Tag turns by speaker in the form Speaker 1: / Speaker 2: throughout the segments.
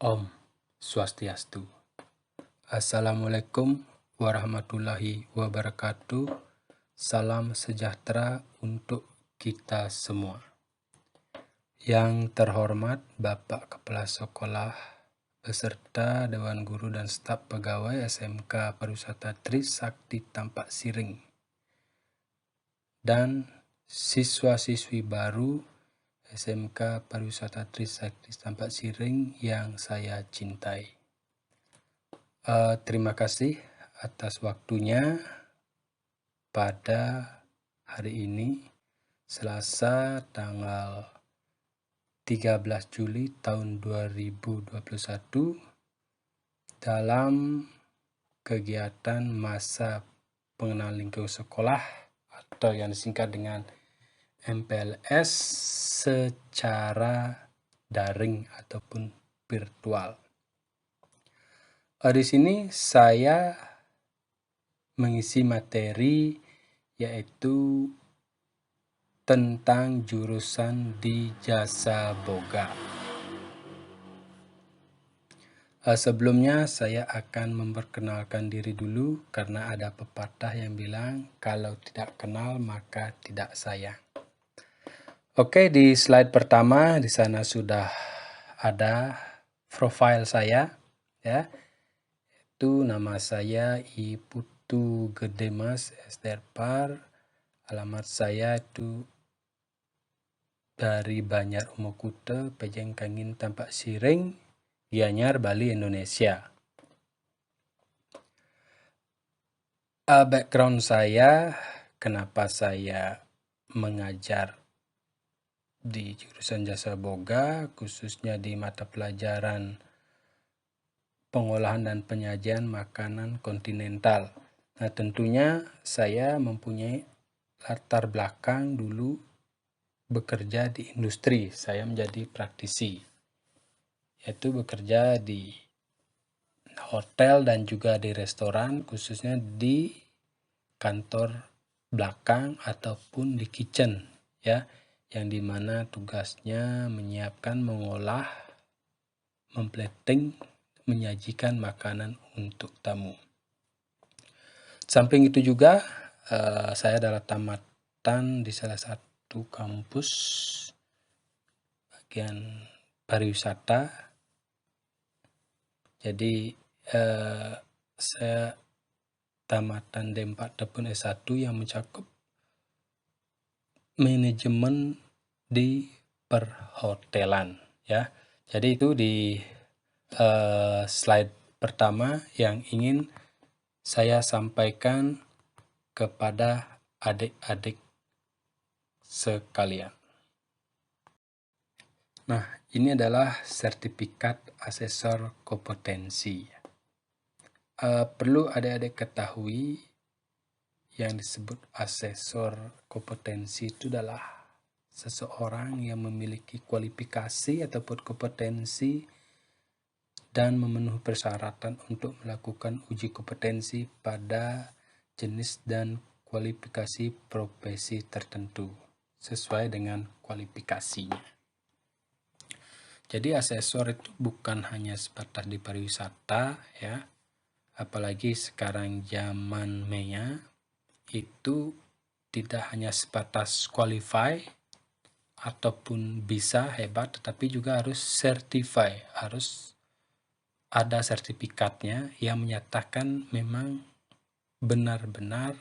Speaker 1: Om Swastiastu. Assalamualaikum warahmatullahi wabarakatuh. Salam sejahtera untuk kita semua. Yang terhormat Bapak Kepala Sekolah beserta Dewan Guru dan staf pegawai SMK Pariwisata Trisakti Tampak Siring dan siswa-siswi baru SMK Pariwisata Trisakti Tampak Siring yang saya cintai. Terima kasih atas waktunya pada hari ini, Selasa tanggal 13 Juli tahun 2021 dalam kegiatan masa pengenalan lingkungan sekolah atau yang disingkat dengan MPLS secara daring ataupun virtual. Di sini saya mengisi materi yaitu tentang jurusan di Jasa Boga. Sebelumnya saya akan memperkenalkan diri dulu karena ada pepatah yang bilang kalau tidak kenal maka tidak sayang. Oke, di slide pertama di sana sudah ada profil saya ya. Itu nama saya I Putu Gedemas Esterpar. Alamat saya itu dari Banjar Umokute, Pejeng Kangin Tampak Siring, Gianyar, Bali, Indonesia. Background saya, kenapa saya mengajar di jurusan Jasa Boga, khususnya di mata pelajaran pengolahan dan penyajian makanan kontinental. Nah, tentunya saya mempunyai latar belakang dulu bekerja di industri. Saya menjadi praktisi, yaitu bekerja di hotel dan juga di restoran, khususnya di kantor belakang ataupun di kitchen, ya, yang dimana tugasnya menyiapkan, mengolah, memplating, menyajikan makanan untuk tamu. Samping itu juga saya adalah tamatan di salah satu kampus bagian pariwisata. Jadi saya tamatan D4 ataupun S1 yang mencakup manajemen di perhotelan ya. Jadi itu di slide pertama yang ingin saya sampaikan kepada adik-adik sekalian. Nah, ini adalah sertifikat asesor kompetensi. Perlu adik-adik ketahui yang disebut asesor kompetensi itu adalah seseorang yang memiliki kualifikasi ataupun kompetensi dan memenuhi persyaratan untuk melakukan uji kompetensi pada jenis dan kualifikasi profesi tertentu sesuai dengan kualifikasinya. Jadi asesor itu bukan hanya sebatas di pariwisata ya, apalagi sekarang zaman maya itu tidak hanya sebatas qualify ataupun bisa hebat, tetapi juga harus certify, harus ada sertifikatnya yang menyatakan memang benar-benar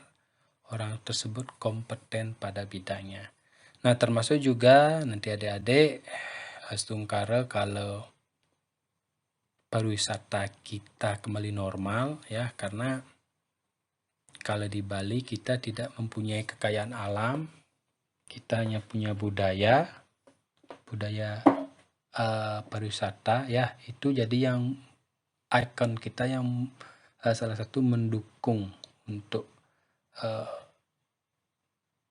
Speaker 1: orang tersebut kompeten pada bidangnya. Nah, termasuk juga nanti adik-adik astungkara kalau pariwisata kita kembali normal ya, karena kalau di Bali kita tidak mempunyai kekayaan alam, kita hanya punya budaya pariwisata ya, itu jadi yang ikon kita yang salah satu mendukung untuk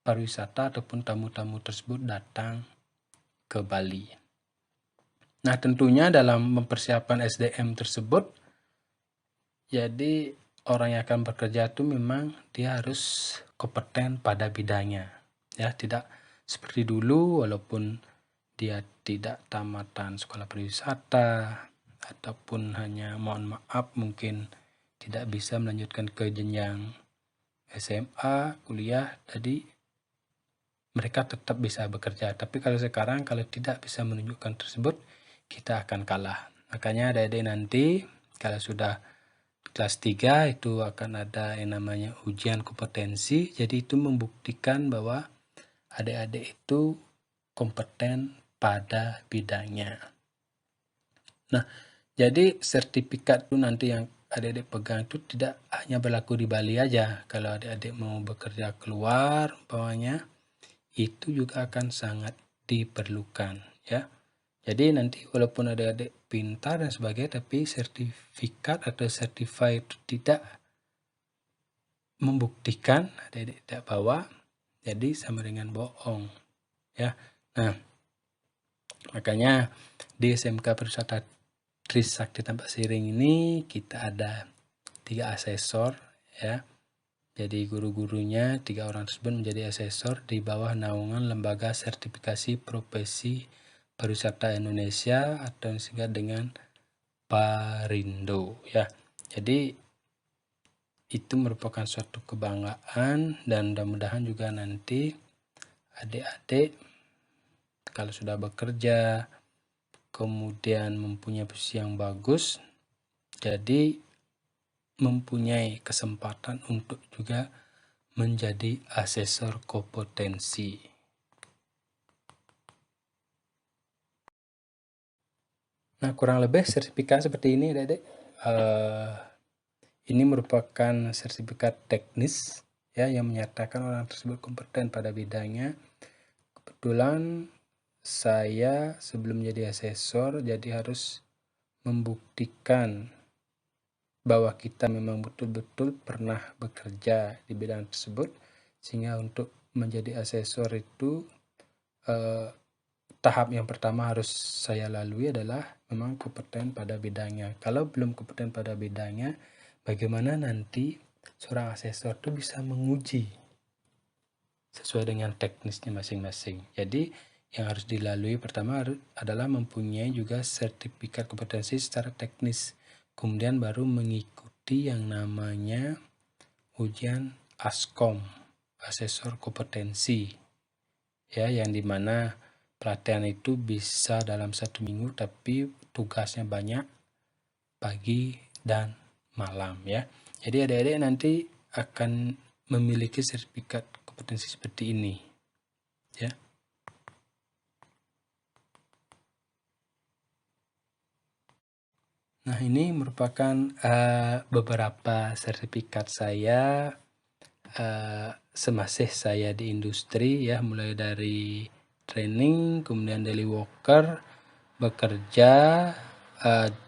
Speaker 1: pariwisata ataupun tamu-tamu tersebut datang ke Bali. Nah, tentunya dalam mempersiapkan SDM tersebut, jadi orang yang akan bekerja itu memang dia harus kompeten pada bidangnya. Ya, tidak seperti dulu walaupun dia tidak tamatan sekolah pariwisata ataupun hanya mohon maaf mungkin tidak bisa melanjutkan ke jenjang SMA, kuliah, jadi mereka tetap bisa bekerja. Tapi kalau sekarang kalau tidak bisa menunjukkan tersebut, kita akan kalah. Makanya adik-adik nanti kalau sudah kelas 3 itu akan ada yang namanya ujian kompetensi. Jadi itu membuktikan bahwa adik-adik itu kompeten pada bidangnya. Nah, jadi sertifikat itu nanti yang adik-adik pegang itu tidak hanya berlaku di Bali aja. Kalau adik-adik mau bekerja keluar, umpamanya, itu juga akan sangat diperlukan, ya. Jadi nanti walaupun adik-adik pintar dan sebagainya, tapi sertifikat atau certified itu tidak membuktikan adik-adik tidak bawa, jadi sama dengan bohong, ya. Nah, makanya di SMK Pariwisata Trisakti Tampak Siring ini kita ada 3 asesor, ya. Jadi guru-gurunya 3 orang tersebut menjadi asesor di bawah naungan Lembaga Sertifikasi Profesi Pariwisata Indonesia atau disingkat dengan Parindo, ya. Jadi itu merupakan suatu kebanggaan dan mudah-mudahan juga nanti adik-adik kalau sudah bekerja kemudian mempunyai posisi yang bagus, jadi mempunyai kesempatan untuk juga menjadi asesor kompetensi. Nah, kurang lebih sertifikat seperti ini, adik-adik. Ini merupakan sertifikat teknis, ya, yang menyatakan orang tersebut kompeten pada bidangnya. Kebetulan saya sebelum menjadi asesor, jadi harus membuktikan bahwa kita memang betul-betul pernah bekerja di bidang tersebut, sehingga untuk menjadi asesor itu tahap yang pertama harus saya lalui adalah memang kompeten pada bidangnya. Kalau belum kompeten pada bidangnya, bagaimana nanti seorang asesor itu bisa menguji sesuai dengan teknisnya masing-masing. Jadi yang harus dilalui pertama adalah mempunyai juga sertifikat kompetensi secara teknis. Kemudian baru mengikuti yang namanya ujian ASKOM, asesor kompetensi, ya, yang dimana pelatihan itu bisa dalam 1 minggu, tapi tugasnya banyak pagi dan malam, ya. Jadi adik-adik nanti akan memiliki sertifikat kompetensi seperti ini, ya. Nah, ini merupakan beberapa sertifikat saya semasih saya di industri, ya, mulai dari training, kemudian daily worker, bekerja,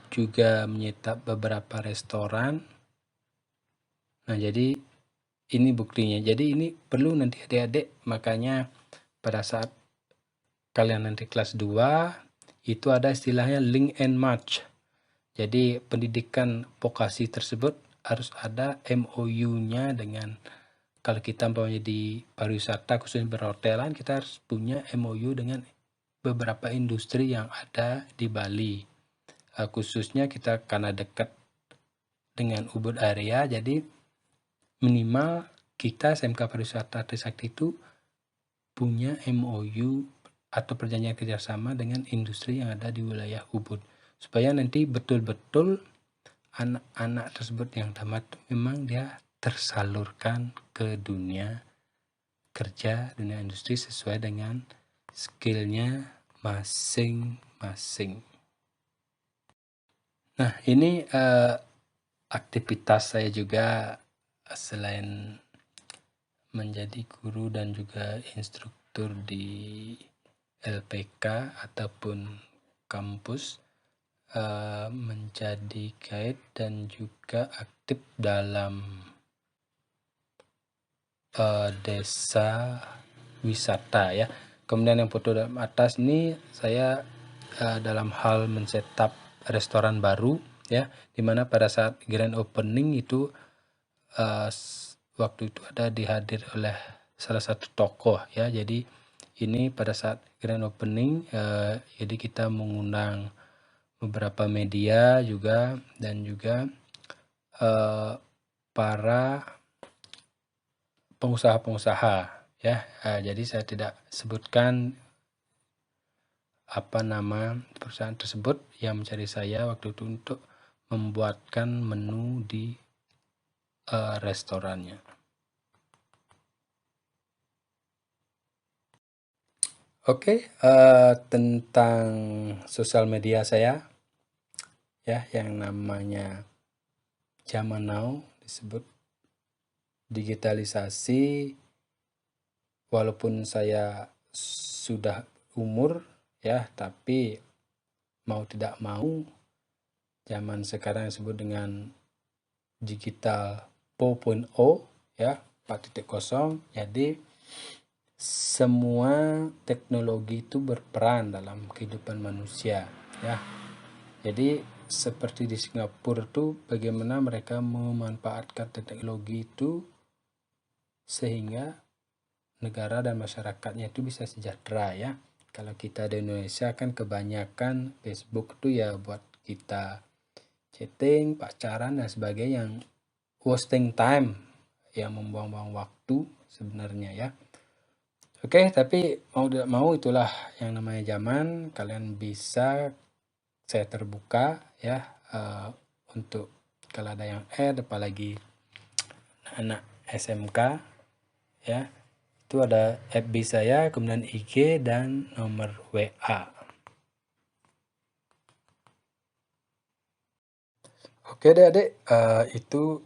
Speaker 1: juga menyetap beberapa restoran. Nah, jadi ini buktinya. Jadi ini perlu nanti adik-adik, makanya pada saat kalian nanti kelas 2 itu ada istilahnya link and match. Jadi pendidikan vokasi tersebut harus ada MOU-nya dengan, kalau kita umpamanya di pariwisata khususnya perhotelan, kita harus punya MOU dengan beberapa industri yang ada di Bali. Khususnya kita karena dekat dengan Ubud area, jadi minimal kita SMK Pariwisata Trisakti itu punya MOU atau perjanjian kerjasama dengan industri yang ada di wilayah Ubud, supaya nanti betul-betul anak-anak tersebut yang tamat memang dia tersalurkan ke dunia kerja, dunia industri sesuai dengan skillnya masing-masing. Nah, ini aktivitas saya juga selain menjadi guru dan juga instruktur di LPK ataupun kampus, menjadi guide dan juga aktif dalam desa wisata, ya. Kemudian yang foto dalam atas ini saya dalam hal men-setup restoran baru, ya, dimana pada saat grand opening itu waktu itu ada dihadir oleh salah satu tokoh, ya. Jadi ini pada saat grand opening, jadi kita mengundang beberapa media juga, dan juga para pengusaha-pengusaha ya. Jadi saya tidak sebutkan apa nama perusahaan tersebut yang mencari saya waktu itu untuk membuatkan menu di restorannya. Oke, tentang sosial media saya ya, yang namanya zaman now disebut digitalisasi. Walaupun saya sudah umur ya, tapi mau tidak mau zaman sekarang disebut dengan digital 4.0 ya, 4.0. Jadi semua teknologi itu berperan dalam kehidupan manusia ya. Jadi seperti di Singapura tuh, bagaimana mereka memanfaatkan teknologi itu sehingga negara dan masyarakatnya itu bisa sejahtera ya. Kalau kita di Indonesia kan kebanyakan Facebook tuh ya buat kita chatting, pacaran dan sebagainya, yang wasting time, yang membuang-buang waktu sebenarnya ya. Oke, tapi mau tidak mau itulah yang namanya zaman. Kalian bisa, saya terbuka ya, untuk kalau ada yang apalagi anak SMK ya, itu ada FB saya, kemudian IG dan nomor WA. Oke adik-adik, itu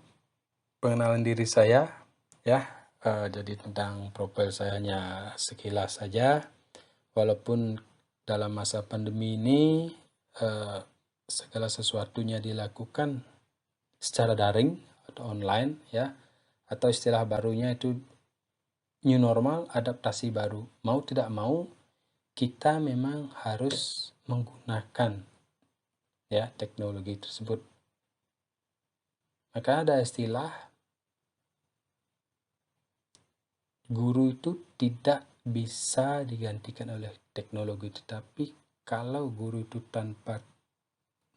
Speaker 1: pengenalan diri saya ya. Jadi tentang profil saya hanya sekilas saja. Walaupun dalam masa pandemi ini segala sesuatunya dilakukan secara daring atau online ya, atau istilah barunya itu new normal, adaptasi baru. Mau tidak mau kita memang harus menggunakan ya teknologi tersebut. Maka ada istilah guru itu tidak bisa digantikan oleh teknologi, tetapi kalau guru itu tanpa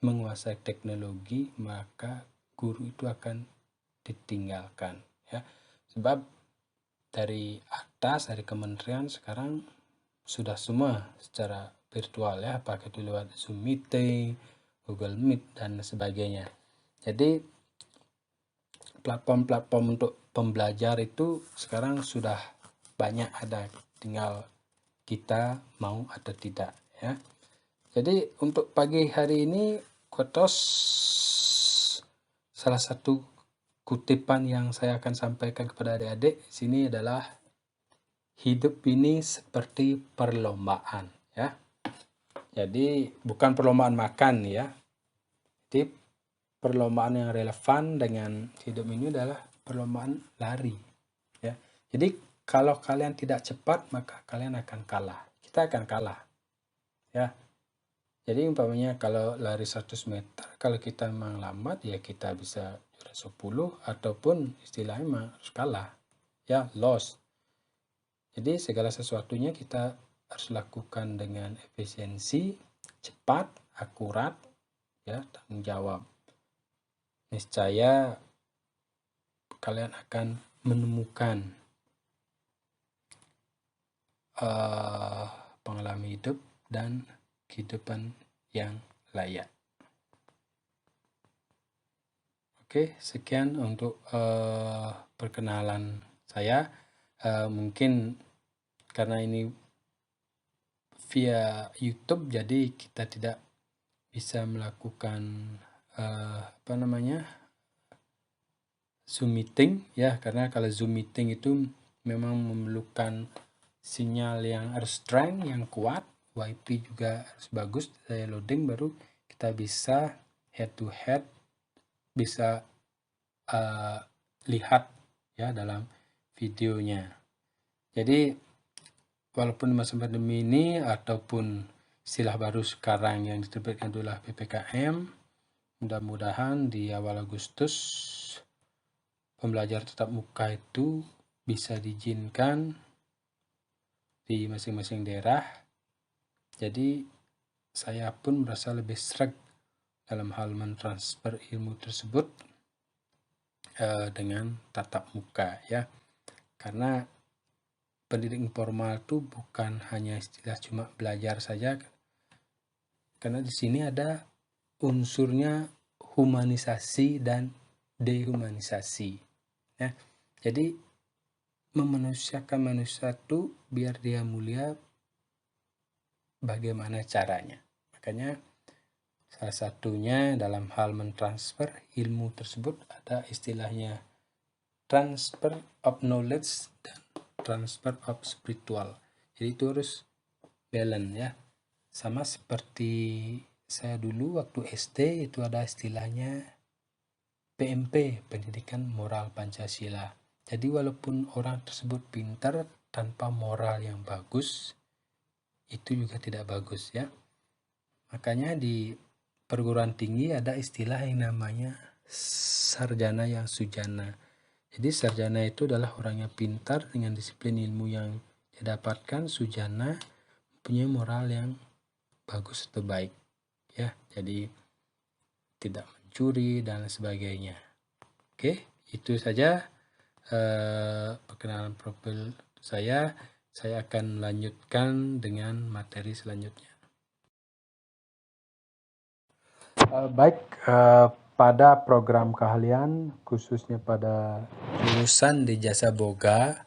Speaker 1: menguasai teknologi, maka guru itu akan ditinggalkan ya. Sebab dari atas, dari kementerian sekarang sudah semua secara virtual ya, pakai itu lewat Zoom meeting, Google Meet dan sebagainya. Jadi platform-platform untuk pembelajar itu sekarang sudah banyak ada, tinggal kita mau atau tidak ya. Jadi untuk pagi hari ini Kotos, salah satu kutipan yang saya akan sampaikan kepada adik-adik di sini adalah hidup ini seperti perlombaan ya. Jadi bukan perlombaan makan ya. Jadi perlombaan yang relevan dengan hidup ini adalah perlombaan lari ya. Jadi kalau kalian tidak cepat, maka kalian akan kalah. Kita akan kalah ya. Jadi umpamanya kalau lari 100 meter, kalau kita memang lambat ya kita bisa juara 10, ataupun istilahnya memang harus kalah ya, loss. Jadi segala sesuatunya kita harus lakukan dengan efisiensi, cepat, akurat ya, tanggung jawab. Niscaya kalian akan menemukan pengalaman hidup dan kehidupan yang layak. Oke, sekian untuk perkenalan saya. Mungkin karena ini via YouTube, jadi kita tidak bisa melakukan Zoom meeting ya, karena kalau Zoom meeting itu memang memerlukan sinyal yang harus strong, yang kuat, WiFi juga harus bagus, saya loading baru kita bisa head to head, bisa lihat ya dalam videonya. Jadi walaupun masa pandemi ini ataupun istilah baru sekarang yang diterbitkan adalah PPKM, mudah-mudahan di awal Agustus pembelajaran tatap muka itu bisa diizinkan di masing-masing daerah. Jadi saya pun merasa lebih sreg dalam hal mentransfer ilmu tersebut dengan tatap muka ya. Karena pendidik informal itu bukan hanya istilah cuma belajar saja, karena di sini ada unsurnya humanisasi dan dehumanisasi ya. Jadi memanusiakan manusia itu biar dia mulia, bagaimana caranya. Makanya salah satunya dalam hal mentransfer ilmu tersebut ada istilahnya transfer of knowledge dan transfer of spiritual. Jadi itu harus balance ya. Sama seperti saya dulu waktu SD itu ada istilahnya PMP, Pendidikan Moral Pancasila. Jadi walaupun orang tersebut pintar tanpa moral yang bagus, itu juga tidak bagus ya. Makanya di perguruan tinggi ada istilah yang namanya sarjana yang sujana. Jadi sarjana itu adalah orang yang pintar dengan disiplin ilmu yang dia dapatkan. Sujana punya moral yang bagus atau baik ya. Jadi tidak mencuri dan sebagainya. Oke, itu saja perkenalan profil saya. Saya akan melanjutkan dengan materi selanjutnya. Baik, pada program keahlian khususnya pada jurusan di Jasa Boga,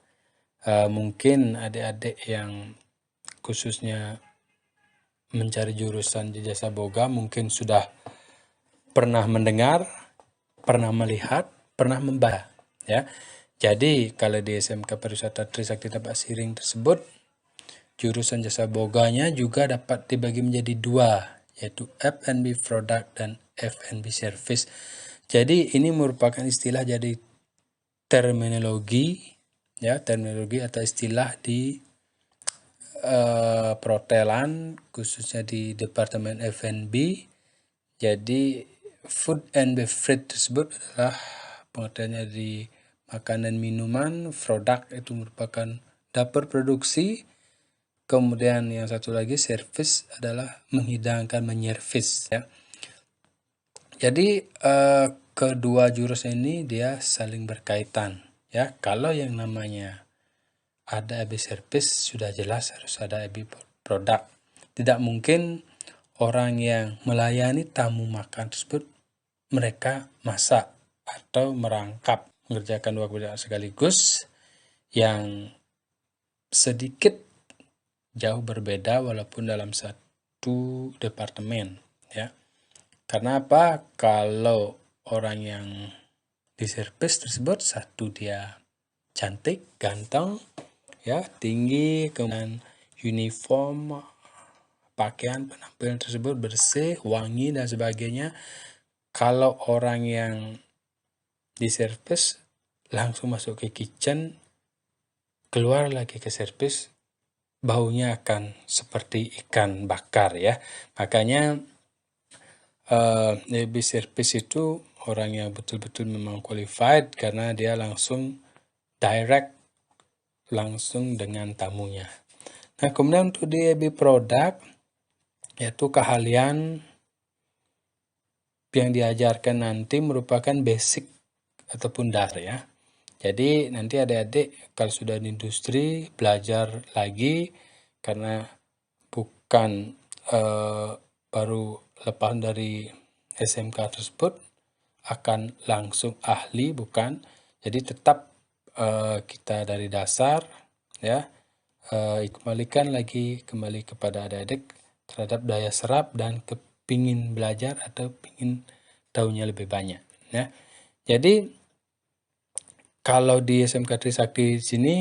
Speaker 1: mungkin adik-adik yang khususnya mencari jurusan di Jasa Boga mungkin sudah pernah mendengar, pernah melihat, pernah membaca ya. Jadi kalau di SMK Pariwisata Trisakti Tapak Siring tersebut, jurusan Jasa Boganya juga dapat dibagi menjadi dua, yaitu F&B Product dan F&B Service. Jadi ini merupakan istilah, jadi terminologi ya, terminologi atau istilah di perhotelan khususnya di Departemen F&B. Jadi food and beverage tersebut adalah pengertiannya di makanan minuman, produk itu merupakan dapur produksi. Kemudian yang satu lagi service adalah menghidangkan, menyervis ya. Jadi kedua jurusan ini dia saling berkaitan ya. Kalau yang namanya ada AB service sudah jelas harus ada AB produk. Tidak mungkin orang yang melayani tamu makan tersebut mereka masak atau merangkap, mengerjakan dua pekerjaan sekaligus yang sedikit jauh berbeda walaupun dalam satu departemen ya. Karena apa? Kalau orang yang di servis tersebut, satu dia cantik, ganteng ya, tinggi, kemudian uniform, pakaian penampilan tersebut bersih, wangi dan sebagainya. Kalau orang yang di servis langsung masuk ke kitchen, keluar lagi ke servis, baunya akan seperti ikan bakar ya. Makanya lebih service itu orang yang betul-betul memang qualified karena dia langsung direct langsung dengan tamunya. Nah, kemudian untuk DAB produk yaitu keahlian yang diajarkan nanti merupakan basic ataupun dasar ya. Jadi nanti adik-adik kalau sudah di industri belajar lagi karena bukan baru lepas dari SMK tersebut akan langsung ahli, bukan. Jadi tetap kita dari dasar ya, kembalikan lagi kembali kepada adik-adik terhadap daya serap dan kepingin belajar atau pingin tahunya lebih banyak ya. Jadi kalau di SMK Trisakti di sini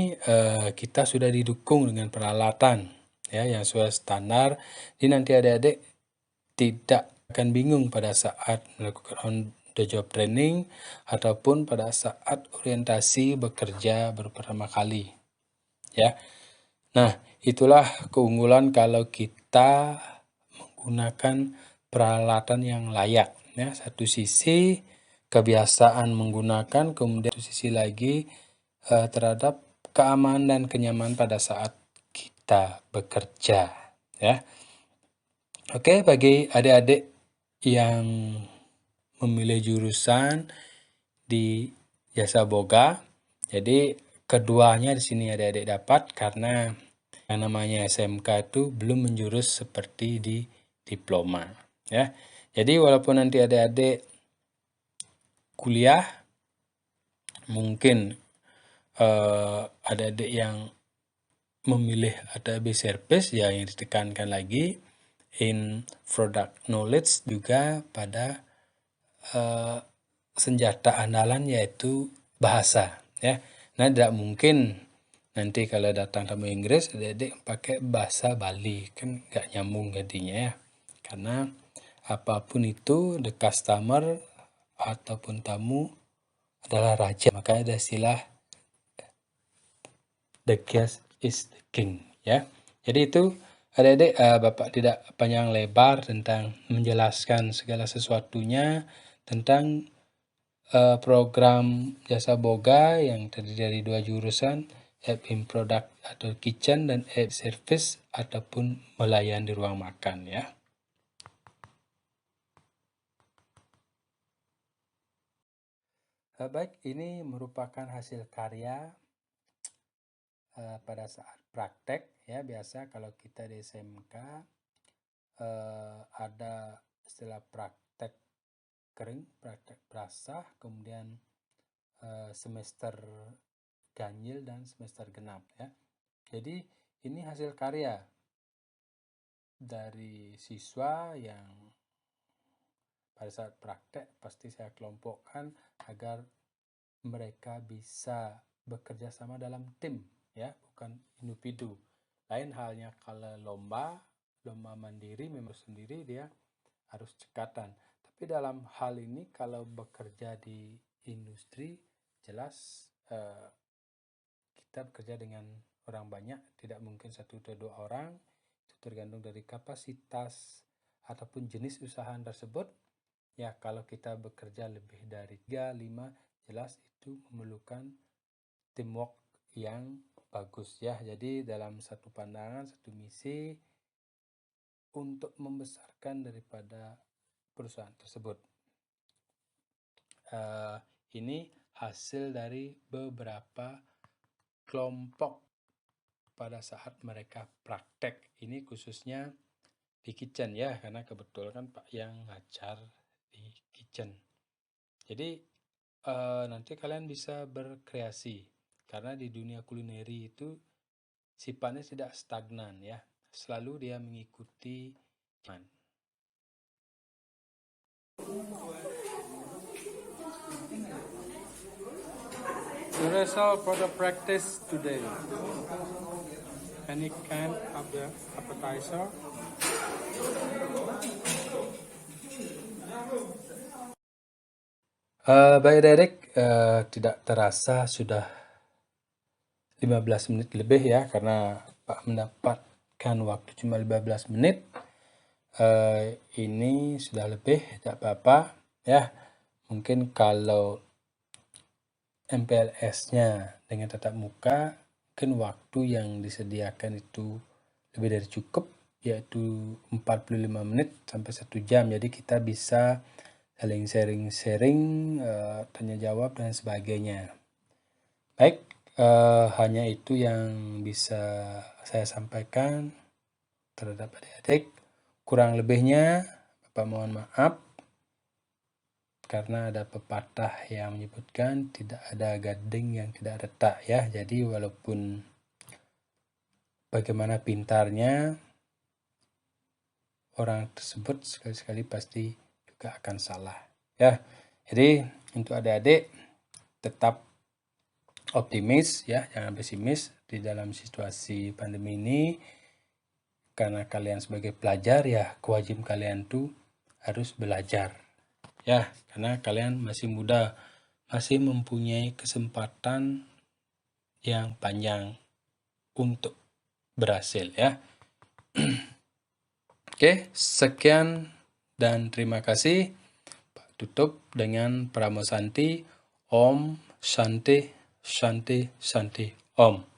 Speaker 1: kita sudah didukung dengan peralatan ya yang sesuai standar. Jadi nanti adik-adik tidak akan bingung pada saat melakukan on the job training ataupun pada saat orientasi bekerja baru pertama kali ya. Nah, itulah keunggulan kalau kita menggunakan peralatan yang layak ya. Satu sisi kebiasaan menggunakan, kemudian satu sisi lagi terhadap keamanan dan kenyamanan pada saat kita bekerja ya. Oke, bagi adik-adik yang memilih jurusan di Jasa Boga. Jadi keduanya di sini adik-adik dapat karena yang namanya SMK itu belum menjurus seperti di diploma, ya. Jadi walaupun nanti adik-adik kuliah, mungkin adik-adik yang memilih ATB service ya yang ditekankan lagi in product knowledge juga pada senjata andalan yaitu bahasa, ya. Nah, tidak mungkin nanti kalau datang tamu Inggris adik-adik pakai bahasa Bali, kan nggak nyambung jadinya ya. Karena apapun itu the customer ataupun tamu adalah raja, maka ada istilah the guest is the king, ya. Jadi itu adik-adik, Bapak tidak panjang lebar tentang menjelaskan segala sesuatunya tentang program Jasa Boga yang terdiri dari 2 jurusan, admin product atau kitchen dan service ataupun melayani di ruang makan, ya. Baik, ini merupakan hasil karya pada saat praktek, ya. Biasa kalau kita di SMK ada istilah praktek kering, praktek basah, kemudian semester ganjil dan semester genap, ya. Jadi ini hasil karya dari siswa yang pada saat praktek pasti saya kelompokkan agar mereka bisa bekerja sama dalam tim, ya, bukan individu. Lain halnya kalau lomba mandiri memang sendiri dia harus cekatan. Tapi dalam hal ini kalau bekerja di industri jelas kita bekerja dengan orang banyak, tidak mungkin 1 atau 2 orang, itu tergantung dari kapasitas ataupun jenis usaha tersebut. Ya, kalau kita bekerja lebih dari 3, 5, jelas itu memerlukan teamwork yang bagus, ya. Jadi dalam satu pandangan, satu misi untuk membesarkan daripada perusahaan tersebut. Ini hasil dari beberapa kelompok pada saat mereka praktek. Ini khususnya di kitchen, ya, karena kebetulan kan Pak yang ngajar di kitchen. Jadi nanti kalian bisa berkreasi karena di dunia kulineri itu sifatnya tidak stagnan, ya. Selalu dia mengikuti zaman. The result for the practice today. Any kind of the appetizer. Baik adik-adik, tidak terasa sudah 15 menit lebih, ya, karena Pak mendapatkan waktu cuma 15 menit. Ini sudah lebih, tidak apa-apa, ya. Mungkin kalau MPLS-nya dengan tatap muka, mungkin waktu yang disediakan itu lebih dari cukup, yaitu 45 menit sampai 1 jam. Jadi kita bisa saling sharing-sharing, tanya jawab dan sebagainya. Baik, hanya itu yang bisa saya sampaikan terhadap adik-adik. Kurang lebihnya Bapak mohon maaf karena ada pepatah yang menyebutkan tidak ada gading yang tidak retak, ya. Jadi walaupun bagaimana pintarnya orang tersebut sekali-sekali pasti juga akan salah, ya. Jadi untuk adik-adik tetap optimis, ya, jangan pesimis di dalam situasi pandemi ini, karena kalian sebagai pelajar, ya, kewajiban kalian tuh harus belajar, ya, karena kalian masih muda, masih mempunyai kesempatan yang panjang untuk berhasil, ya. Oke, sekian dan terima kasih. Tutup dengan Pramosanti. Om Shanti Shanti Shanti Om.